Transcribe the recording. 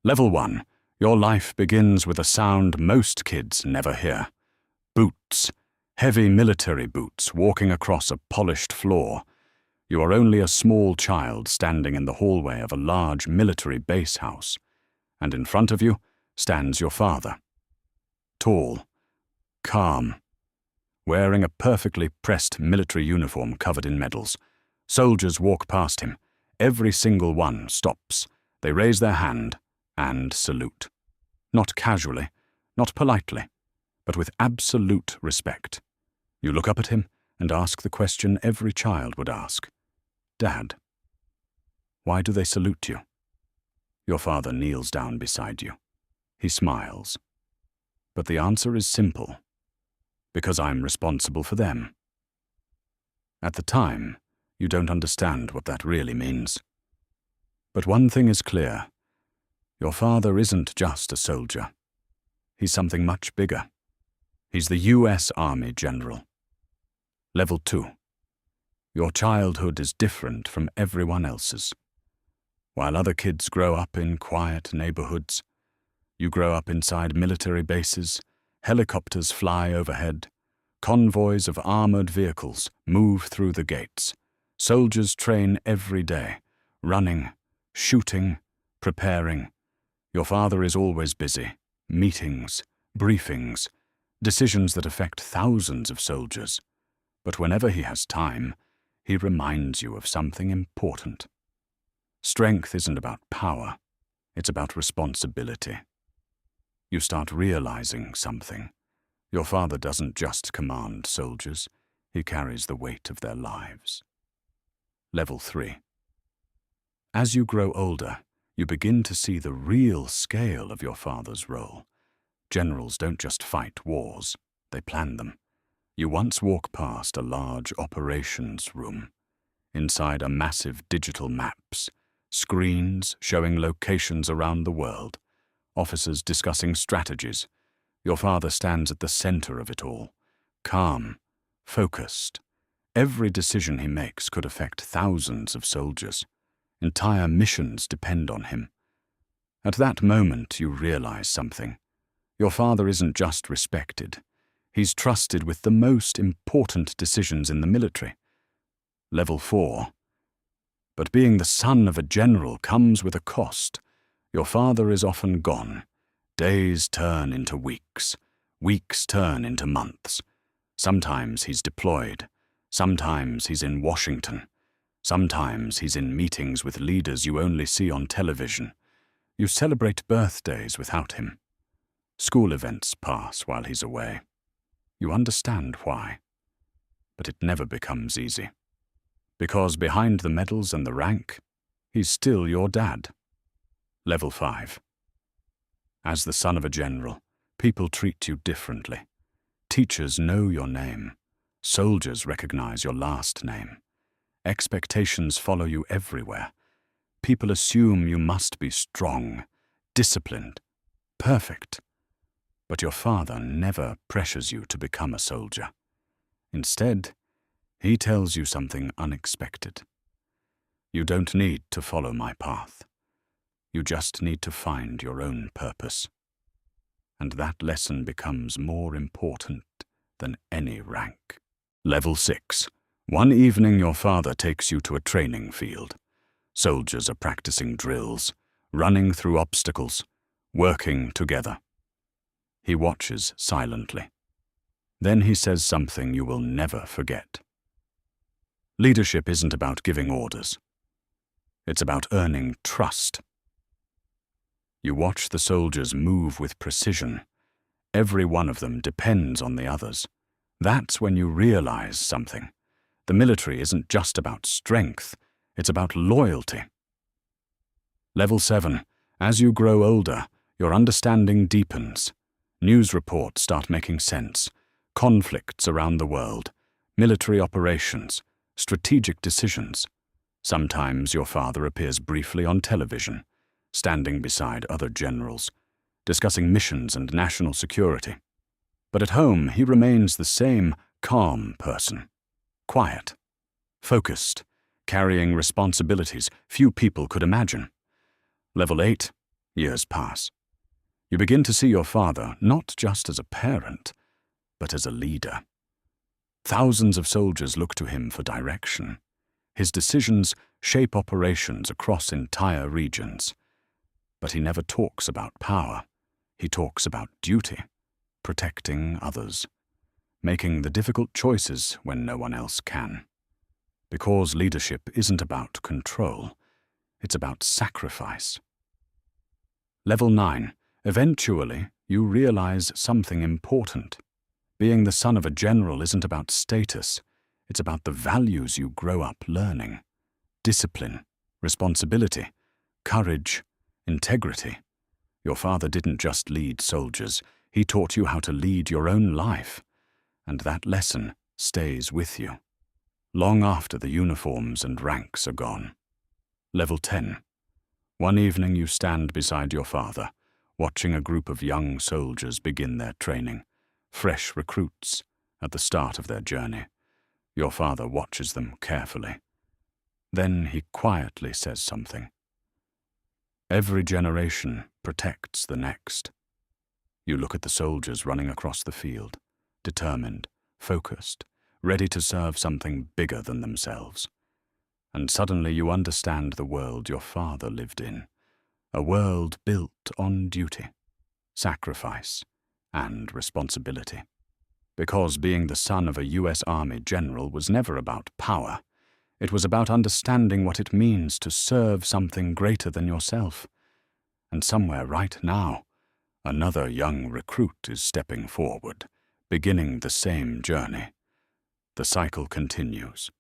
Level 1. Your life begins with a sound most kids never hear. Boots. Heavy military boots walking across a polished floor. You are only a small child standing in the hallway of a large military base house, and in front of you stands your father. Tall, calm, wearing a perfectly pressed military uniform covered in medals. Soldiers walk past him. Every single one stops. They raise their hand and salute. Not casually, not politely, but with absolute respect. You look up at him and ask the question every child would ask. Dad, why do they salute you? Your father kneels down beside you. He smiles. But the answer is simple. Because I'm responsible for them. At the time, you don't understand what that really means. But one thing is clear. Your father isn't just a soldier. He's something much bigger. He's the U.S. Army General. Level 2. Your childhood is different from everyone else's. While other kids grow up in quiet neighborhoods, you grow up inside military bases, helicopters fly overhead, convoys of armored vehicles move through the gates, soldiers train every day, running, shooting, preparing. Your father is always busy. Meetings, briefings, decisions that affect thousands of soldiers. But whenever he has time, he reminds you of something important. Strength isn't about power, it's about responsibility. You start realizing something. Your father doesn't just command soldiers, he carries the weight of their lives. Level 3. As you grow older, you begin to see the real scale of your father's role. Generals don't just fight wars, they plan them. You once walk past a large operations room. Inside are massive digital maps, screens showing locations around the world, officers discussing strategies. Your father stands at the center of it all, calm, focused. Every decision he makes could affect thousands of soldiers. Entire missions depend on him. At that moment, you realize something. Your father isn't just respected. He's trusted with the most important decisions in the military. Level 4. But being the son of a general comes with a cost. Your father is often gone. Days turn into weeks. Weeks turn into months. Sometimes he's deployed. Sometimes he's in Washington. Sometimes he's in meetings with leaders you only see on television. You celebrate birthdays without him. School events pass while he's away. You understand why. But it never becomes easy. Because behind the medals and the rank, he's still your dad. Level 5. As the son of a general, people treat you differently. Teachers know your name. Soldiers recognize your last name. Expectations follow you everywhere. People assume you must be strong, disciplined, perfect. But your father never pressures you to become a soldier. Instead, he tells you something unexpected. You don't need to follow my path. You just need to find your own purpose. And that lesson becomes more important than any rank. Level 6. One evening your father takes you to a training field. Soldiers are practicing drills, running through obstacles, working together. He watches silently. Then he says something you will never forget. Leadership isn't about giving orders. It's about earning trust. You watch the soldiers move with precision. Every one of them depends on the others. That's when you realize something. The military isn't just about strength, it's about loyalty. Level 7. As you grow older, your understanding deepens. News reports start making sense. Conflicts around the world, military operations, strategic decisions. Sometimes your father appears briefly on television, standing beside other generals, discussing missions and national security. But at home, he remains the same calm person. Quiet, focused, carrying responsibilities few people could imagine. Level 8. Years pass. You begin to see your father not just as a parent, but as a leader. Thousands of soldiers look to him for direction. His decisions shape operations across entire regions. But he never talks about power. He talks about duty, protecting others, making the difficult choices when no one else can. Because leadership isn't about control, it's about sacrifice. Level 9. Eventually, you realize something important. Being the son of a general isn't about status. It's about the values you grow up learning. Discipline, responsibility, courage, integrity. Your father didn't just lead soldiers, he taught you how to lead your own life. And that lesson stays with you, long after the uniforms and ranks are gone. Level 10. One evening you stand beside your father, watching a group of young soldiers begin their training, fresh recruits at the start of their journey. Your father watches them carefully. Then he quietly says something. Every generation protects the next. You look at the soldiers running across the field, determined, focused, ready to serve something bigger than themselves. And suddenly you understand the world your father lived in, a world built on duty, sacrifice, and responsibility. Because being the son of a U.S. Army general was never about power. It was about understanding what it means to serve something greater than yourself. And somewhere right now, another young recruit is stepping forward, beginning the same journey. The cycle continues.